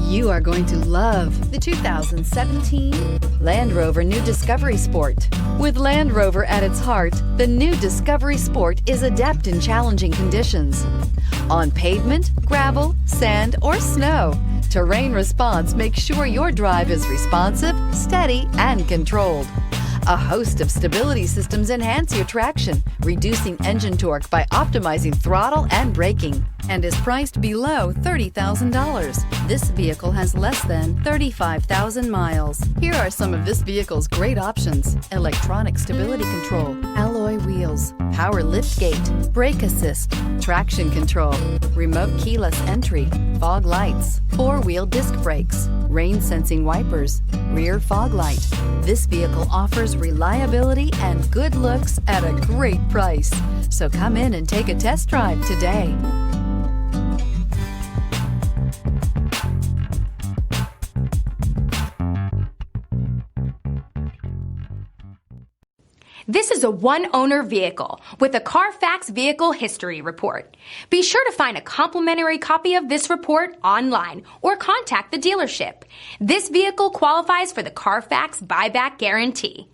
You are going to love the 2017 Land Rover New Discovery Sport. With Land Rover at its heart, the new Discovery Sport is adept in challenging conditions. On pavement, gravel, sand, or snow, terrain response makes sure your drive is responsive, steady, and controlled. A host of stability systems enhance your traction, reducing engine torque by optimizing throttle and braking, and is priced below $30,000. This vehicle has less than 35,000 miles. Here are some of this vehicle's great options: electronic stability control, alloy wheels, power liftgate, brake assist, traction control, remote keyless entry, fog lights, four-wheel disc brakes, rain sensing wipers, rear fog light. This vehicle offers reliability and good looks at a great price. So come in and take a test drive today. This is a one-owner vehicle with a Carfax Vehicle History Report. Be sure to find a complimentary copy of this report online or contact the dealership. This vehicle qualifies for the Carfax Buyback Guarantee.